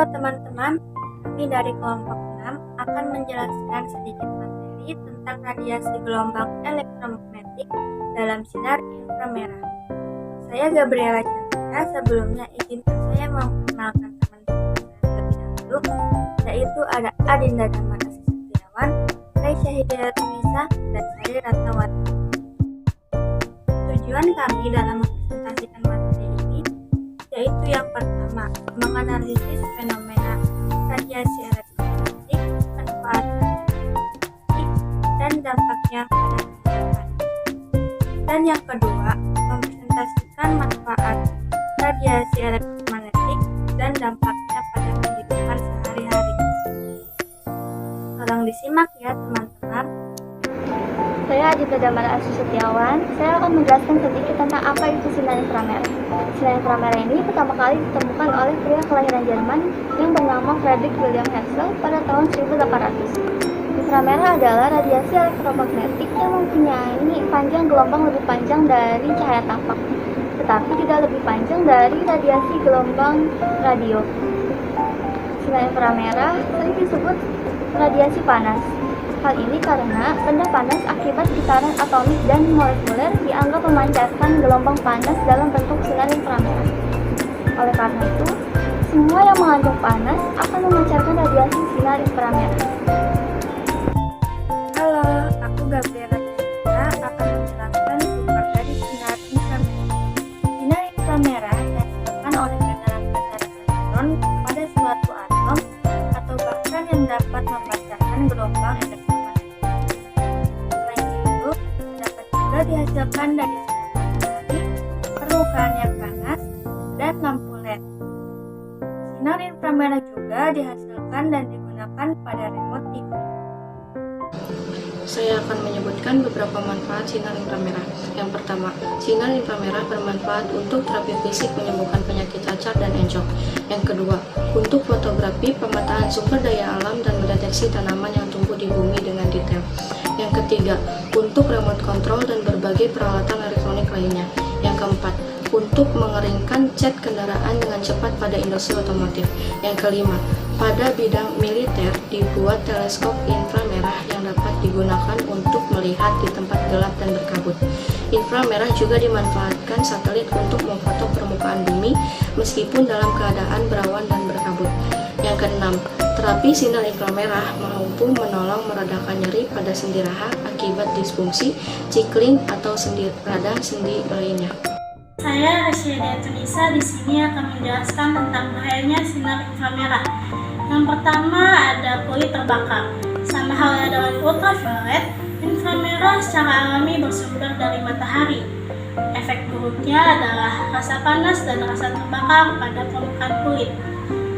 Halo teman-teman, kami dari kelompok 6 akan menjelaskan sedikit materi tentang radiasi gelombang elektromagnetik dalam sinar inframerah. Saya Gabriela Chandra, sebelumnya izinkan saya memperkenalkan teman-teman terlebih dahulu, yaitu ada Adinda Damar Asih Setiawan, Raisya Hidayatulnisa, dan saya Ratnawati. Tujuan kami dalam mempresentasikan materi ini yaitu yang pertama, menganalisis fenomena radiasi elektromagnetik, manfaat radiasi, dan dampaknya pada kehidupan. Dan yang kedua, mempresentasikan manfaat radiasi elektromagnetik dan dampaknya pada kehidupan sehari-hari. Tolong disimak ya teman-teman. Saya Adinda Damar Asih Setiawan. Saya akan menjelaskan sedikit tentang apa itu sinar inframerah. Sinar inframerah ini pertama kali ditemukan oleh pria kelahiran Jerman yang bernama Friedrich Wilhelm Herschel pada tahun 1800. Inframerah adalah radiasi elektromagnetik yang mempunyai panjang gelombang lebih panjang dari cahaya tampak, tetapi tidak lebih panjang dari radiasi gelombang radio. Sinar inframerah sering disebut radiasi panas. Hal ini karena benda panas akibat getaran atomik dan molekuler dianggap memancarkan gelombang panas dalam bentuk sinar inframerah. Oleh karena itu, semua yang mengandung panas akan memancarkan radiasi sinar inframerah. Halo, aku Gabriela Chandra akan menjelaskan sumber dari sinar inframerah. Sinar inframerah dihasilkan oleh penerangan elektron pada suatu atom atau bahkan yang dapat memancarkan gelombang elektromagnetik. Selain itu, dapat juga dihasilkan dari sinar matahari, permukaan yang panas, dan lampu LED. Sinar inframerah juga dihasilkan dan digunakan pada remote TV. Saya akan menyebutkan beberapa manfaat sinar inframerah. Yang pertama, sinar inframerah bermanfaat untuk terapi fisik menyembuhkan penyakit cacar dan encok. Yang kedua, untuk fotografi, pemetaan sumber daya alam dan mendeteksi tanaman yang tumbuh di bumi dengan detail. Yang ketiga, untuk remote control dan berbagai peralatan elektronik lainnya. Yang keempat, untuk mengeringkan cat kendaraan dengan cepat pada industri otomotif. Yang kelima, pada bidang militer dibuat teleskop inframerah yang dapat digunakan untuk melihat di tempat gelap dan berkabut. Inframerah juga dimanfaatkan satelit untuk memfoto permukaan bumi meskipun dalam keadaan berawan dan berkabut. Yang keenam, terapi sinar inframerah mampu menolong meredakan nyeri pada sendi rahang akibat disfungsi, cikling, atau radang sendi lainnya. Saya Raisya Hidayatulnisa di sini akan menjelaskan tentang bahayanya sinar inframerah. Yang pertama ada kulit terbakar. Sama halnya dengan ultraviolet, inframerah secara alami bersumber dari matahari. Efek buruknya adalah rasa panas dan rasa terbakar pada permukaan kulit.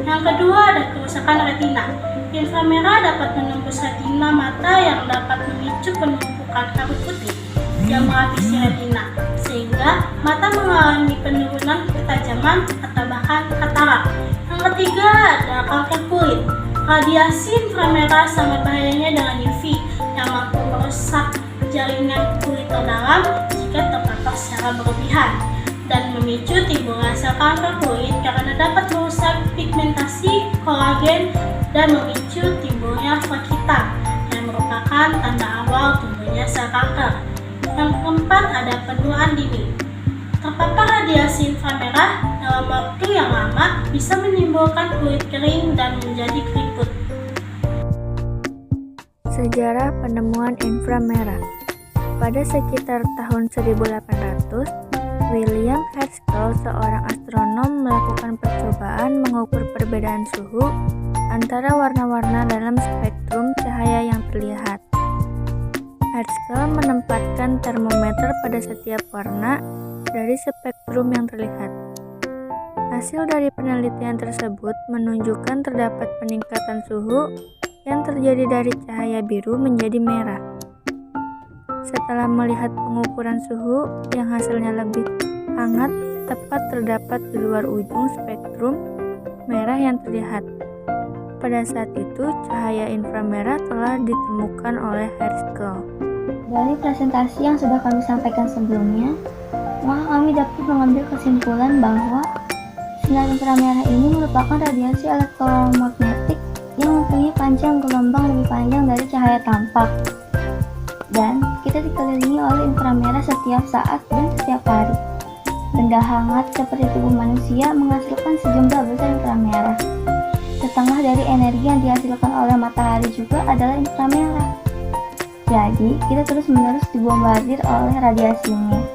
Yang kedua ada kerusakan retina. Inframerah dapat menembus retina mata yang dapat memicu penumpukan kabut putih yang menghabisi retina, sehingga mata mengalami penurunan ketajaman atau bahkan katarak. Yang ketiga ada kanker kulit. Radiasi inframerah sama bahayanya dengan UV yang mampu merusak jaringan kulit terdalam jika terpapar secara berlebihan dan memicu timbulnya sel kanker kulit karena dapat merusak pigmentasi kolagen dan memicu timbulnya flek hitam yang merupakan tanda awal tumbuhnya sel kanker. Yang keempat ada penuaan dini. Terpapar radiasi inframerah dalam waktu yang lama bisa menimbulkan kulit kering dan menjadi keriput. Sejarah penemuan inframerah. Pada sekitar tahun 1800, William Herschel, seorang astronom, melakukan percobaan mengukur perbedaan suhu antara warna-warna dalam spektrum cahaya yang terlihat. Herschel menempatkan termometer pada setiap warna dari spektrum yang terlihat. Hasil dari penelitian tersebut menunjukkan terdapat peningkatan suhu yang terjadi dari cahaya biru menjadi merah. Setelah melihat pengukuran suhu yang hasilnya lebih hangat tepat terdapat di luar ujung spektrum merah yang terlihat. Pada saat itu, cahaya inframerah telah ditemukan oleh Herschel. Dari presentasi yang sudah kami sampaikan sebelumnya, maka kami dapat mengambil kesimpulan bahwa Sinar inframerah ini merupakan radiasi elektromagnetik yang mempunyai panjang gelombang lebih panjang dari cahaya tampak. Dan kita dikelilingi oleh inframerah setiap saat dan setiap hari. Benda hangat seperti tubuh manusia menghasilkan sejumlah besar inframerah. Setengah dari energi yang dihasilkan oleh matahari juga adalah inframerah. Jadi, kita terus-menerus dibombardir oleh radiasi ini.